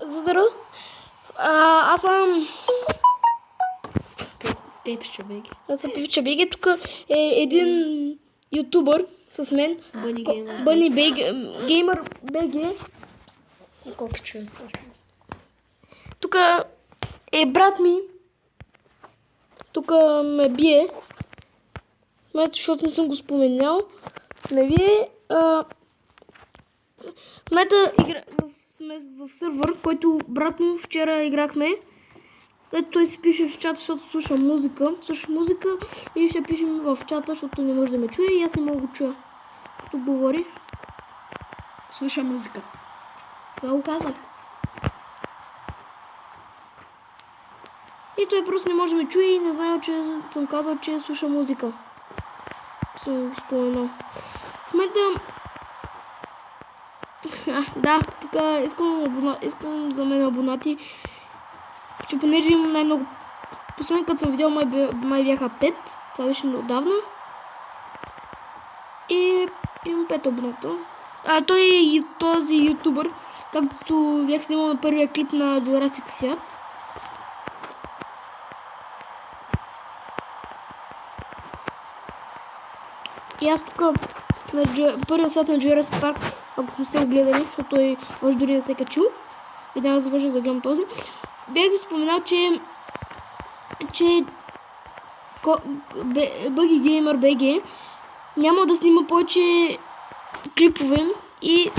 Здравей! Аз съм Пепча Беги. Пипча Беги. Тук е един ютубър с мен. Бъни Геймър БГ. И колко човек всъщност? Тук е брат ми. Тук ме бие. Защото не съм го споменял. Ме бие. В момента сме в сървър, който брат му вчера играхме. Ето той си пише в чата, защото слуша музика. Слуша музика и ще пишем в чата, защото не може да ме чуе и аз не мога да го чуя. Като говори. Слуша музика. Това го казах. И той просто не може да ме чуе и не знае, че съм казал, че слуша музика. Съм го споменал. В момента... да, тук искам за мен абонати. Че понеже имам най-много... Последно като съм видял май бяха 5. Това беше отдавна. И имам 5 абоната. Той е този ютубър, както бях снимал на първия клип на Jurassic свят. И аз тук на първия свят на Jurassic Park, ако не сте го гледали, защото той може дори да се е качил. И да завърших да гледам този. Бях ви споменал, че Бъги Геймър БГ няма да снима повече клипове и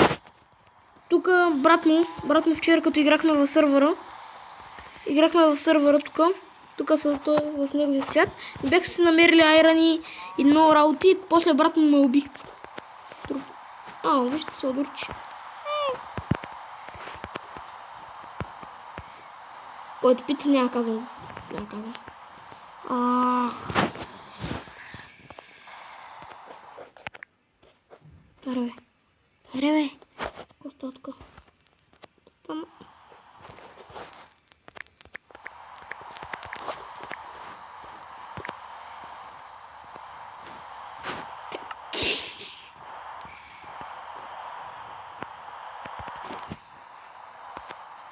тук брат му вчера като играхме в сървъра, тук са в неговия свят, бяха се намерили айрани и много работи, после брат му ме уби. Вижте се одурчи. Който пита, няма казвам. Аре бе. Какво става тук? Стана.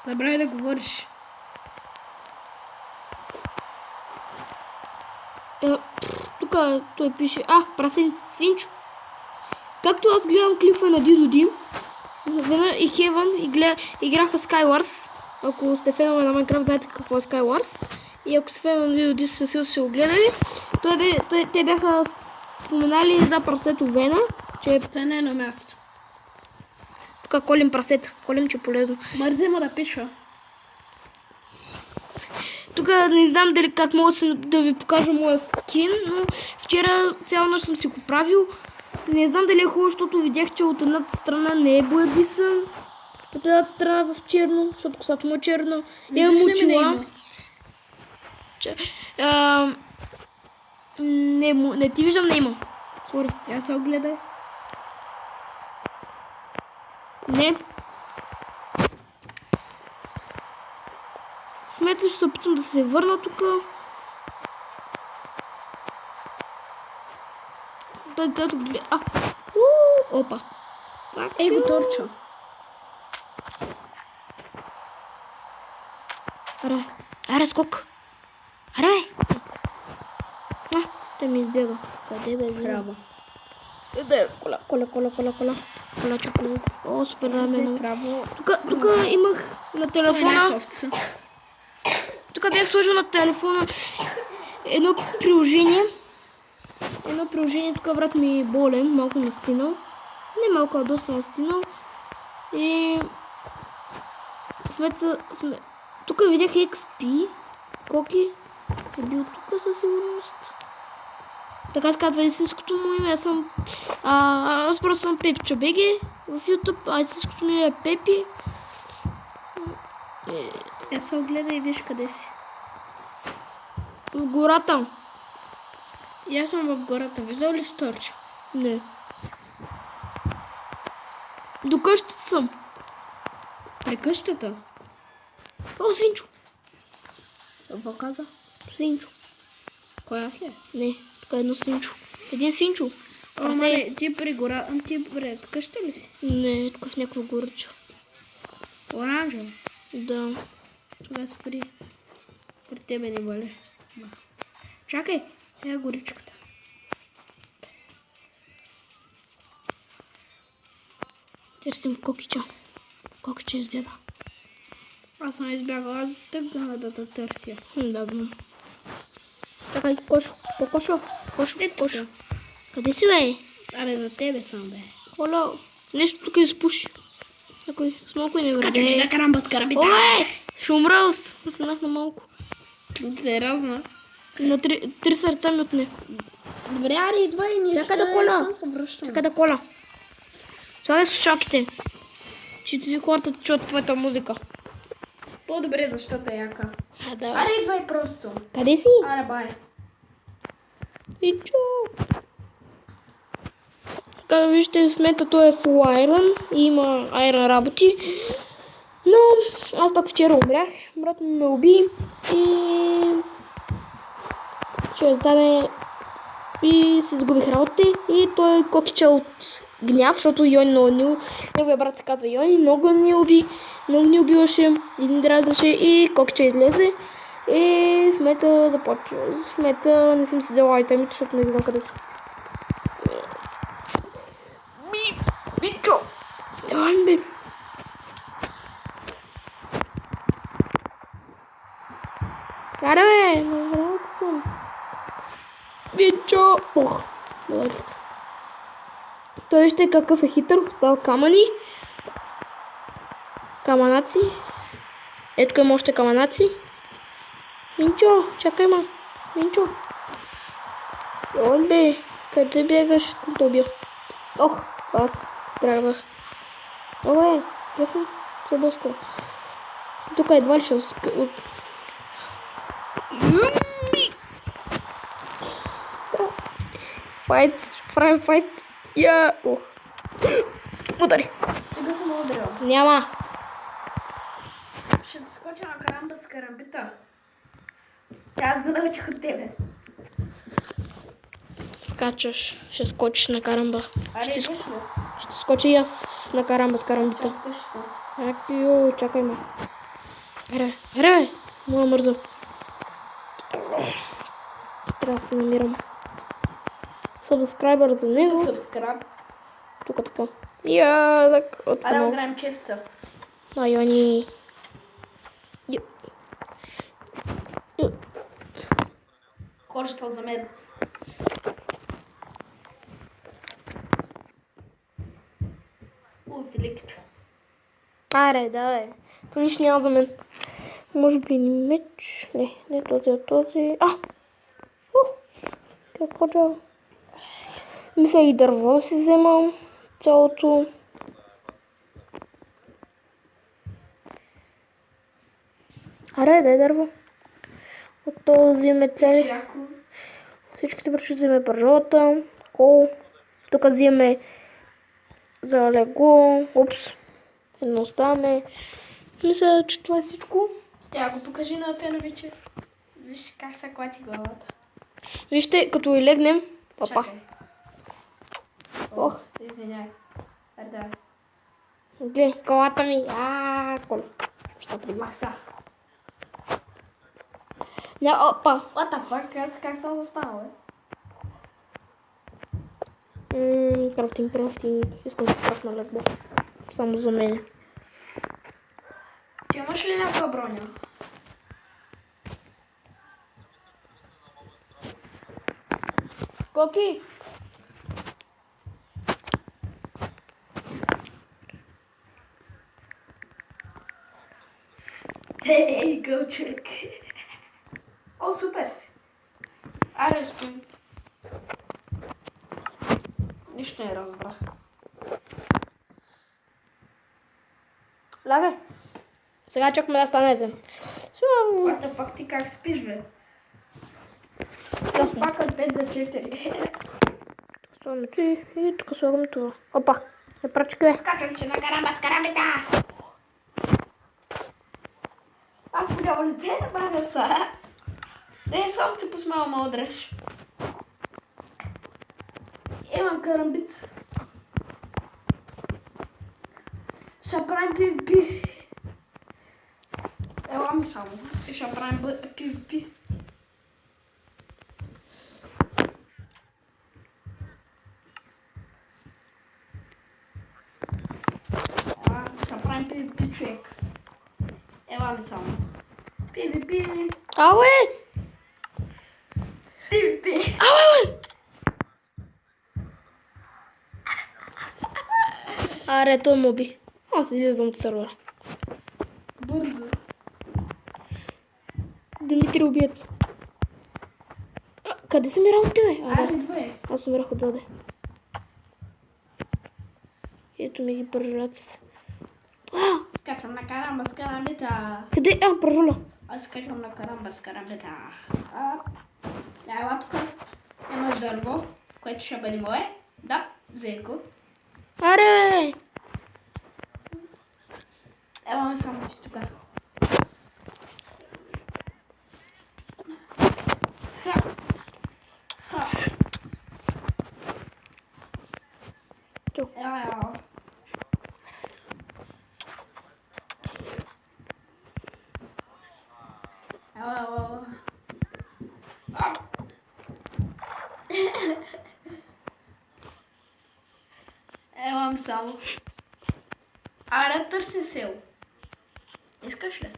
Забравяй да говориш. Тук той пише, прасен свинчо. Както аз гледам клипа на Дидо Дим, Вена и Хевън играха Skywars. Ако сте фенове на Minecraft, знаете какво е Skywars. И ако сте фенове на Дидо Дим, със сигурност ще го гледали. Те бяха споменали за прасето Вена, че Стой на едно място. тук колим прасета. Колим, че е полезно. Мързи му да пиша. Тук не знам дали как мога да ви покажа моя скин, но вчера цяла нощ съм си го правил. Не знам дали е хубаво, защото видях, че от едната страна не е боядисан, от едната страна в черно, защото косата му е черна. Имам очила. Не ти виждам, не има. Сори, я се огледай. Не. В момента ще се опитам да се върна тук. Той като гледа. Опа. Го торча. Аре, скок. Аре. Те ми избяга. Къде бе? Краба. Кола. Кола, чакола. О, супер рамен. Тук имах на Е, телефона. Тук бях сложил на телефона едно приложение. Тук брат ми е болен, малко ми стинал. Не малко, а доста настинал. И тук видях XP. Коки е бил тук със сигурност. Така се казва истинското му име. Аз просто съм Пепча Беги в YouTube, а истинското ми е Пепи. Я се огледай и виж къде си. В гората. И аз съм в гората. Виждал ли сторча? Не. До къщата съм. При къщата? Свинчо. Какво каза? Свинчо. Кой аз ли? Не, тук е едно свинчо. Един свинчо. Ти при гора... Ти пред къща ли си? Не, тук в някаква горича. Оранжево. Да. Това спри. При тебе не боли. Чакай, сега горичката. Търсим Кокича. Кокича избяга. Аз съм избягал, аз тъгна да те търся. Да, знам. Чакай, Кошо. Кошо. Кошо. Ето Кошо. те. Къде си, бе? Абе, за тебе съм, бе. Оля, нещо тук изпуши. Някой смолко не Скача, че върде. да карам с карабита. Ой, ще умра, наседнах на малко. Сериозно. На три сърца ми отне. Добре, ари, идва и ние Чакай да коля. се връщаме. Чакай да коля. Слагай слушалките. Че ти хората чуят твоята музика. По-добре, защото е яка. Да. Аре, идвай просто. Къде си? Аре, бай. И чу. Така, вижте, смета, той е full iron и има iron работи. Но аз пак вчера умрях. Брат ми ме уби и ще раздаме и се загубих работи. И той Кокича от гняв, защото Йони много ни... Неговия брат се казва Йони, много ни уби. Много ни убиваше, един дразнаше и Кокича излезе. И смета започва. Смета не съм си взела айтемите, защото не знам къде са. Бичо! Давай, бе! Аре, бе! Набралата съм. Бичо! Ох! Добре се. Той ще е какъв е хитър. Става камъни. Каманаци. Ето има още каманаци. Минчо, чакай ма. Минчо. Ой, бе. Къде бегаш? Искам да убия. Ох, пак. Справях. Оле, я съм се блъскал. Тук едва ли ще... Файт. Правим файт. Я... Ох. Ударих. Стига съм ударил. Няма. Ще те скоча на карамба с карамбита. Аз го научих от тебе. Скачаш. Ще скочиш на карамба. Аре, Ще, идеш ли? ще скоча и аз на карамба с карамбита. Йо, чакай ме. Аре, бе. Моя мързо. Трябва да се намирам. Сабскрайбър за него. Сабскрайб. Тук така. Я, так, от Аре, канал. играем често. Да, Йони. Кожата за мен. Великото. Аре, да, то нищо няма за мен. Може би меч. Не този, а този. Какво да? Мисля и дърво да си вземам. Цялото. Аре, дай дърво. От този вземе цели. Яко. Всичките върши вземе пържолата. Кол. Тук вземе за легло. Упс. Едно оставаме. Мисля, че това е всичко. Я го покажи на феновиче. Виж как се клати главата. Вижте, като и легнем. Папа. Чакай. Ох. Извиняй. Аре, давай. Глей, колата ми. Кола. Що примах са? Опа. What the fuck? Как съм застанал, бе? Крафтинг. Искам да се крафна легло. Само за мен. Ти имаш ли някаква броня? Коки! Ей, гълчек. О, супер си. Аре, спим. Нищо не разбрах. Лягай. Сега чакаме да станете. What the fuck, ти как спиш, бе? Да пак от 5 за 4. Слагаме ти и тук слагаме това. Опа. Не прачкай. Скачам, че на карамба с карамбита. Кога ли те да бара са? Да, само се посмала ма удреш. Имам карамбит. Ще правим PvP. Ела ми само. И ще правим PvP. Ще правим PvP, човек. Ела ми само. PvP. Ауе! PvP. Ауе! Аре, той моби. Аз излизам от сервера. Бързо. Димитри убиец. Къде са ми работи, бе? Аре, две. Аз умирах отзаде. Ето ми ги пържуляците. Скачам на карамба с карамбета. Къде? Пържуля. Аз скачам на карамба с карамбета. Ела тук. Имаш дърво, което ще бъде мое. Да, взех го. Аре! Ела ми само ти тук. Чу. Ела. Ела. Ела ми само. Аре, търси сел. Искаш ли?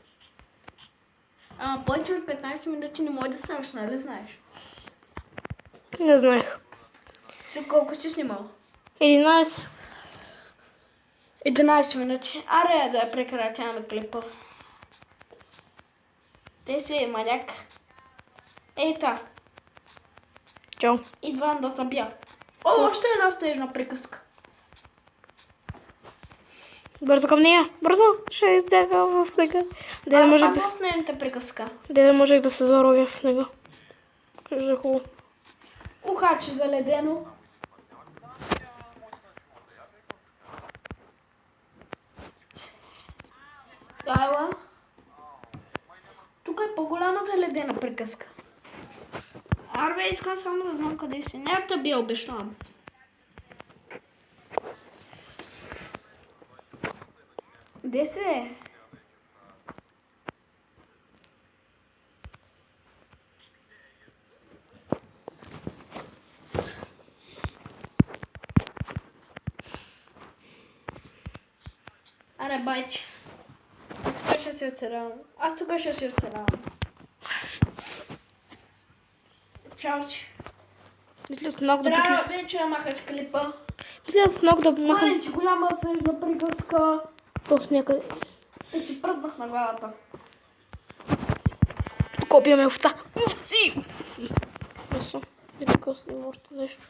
Повече от 15 минути не можеш да снимаш, нали знаеш? Не знаех. Ти колко си снимал? 11. 11 минути. Аре, да прекратяваме клипа. Те си маняк. Ей та, Чао. идвам да забия. О, още една стежна приказка. Бързо към нея. Бързо. Ще издяга в снега. Де Пазва с нейната приказка. да можех да се заровя в снега. Кажа е хубаво. Ухаче заледено. Ела. Тук е по-голяма заледена приказка. Арбе, искам само да знам къде си. Няма да бия, обещавам. Де си е? Аре, байче. Аз тук ще си оцелявам. Чао, че. Мисля с много да Трябва приключа. вече да махаш клипа. Мисля с много да махам. Мале, че голяма снежна приказка. Просто някъде. И ти пръднах на главата. Тук убиваме овца. Овци! Мисля. И така снимам още нещо.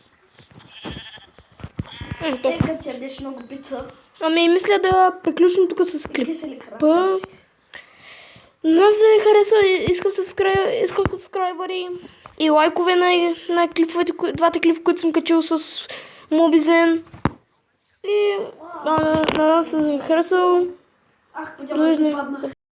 Ека ти ядеш много пица. Ами мисля да приключим тук с клип. Кисели Па. красавчик. Нас да ви харесва, искам сабскрайбъри и лайкове на клиповете, двата клипа, които съм качил с Мобизен. И на нас да ви харесва. Ах, подява, ще паднах.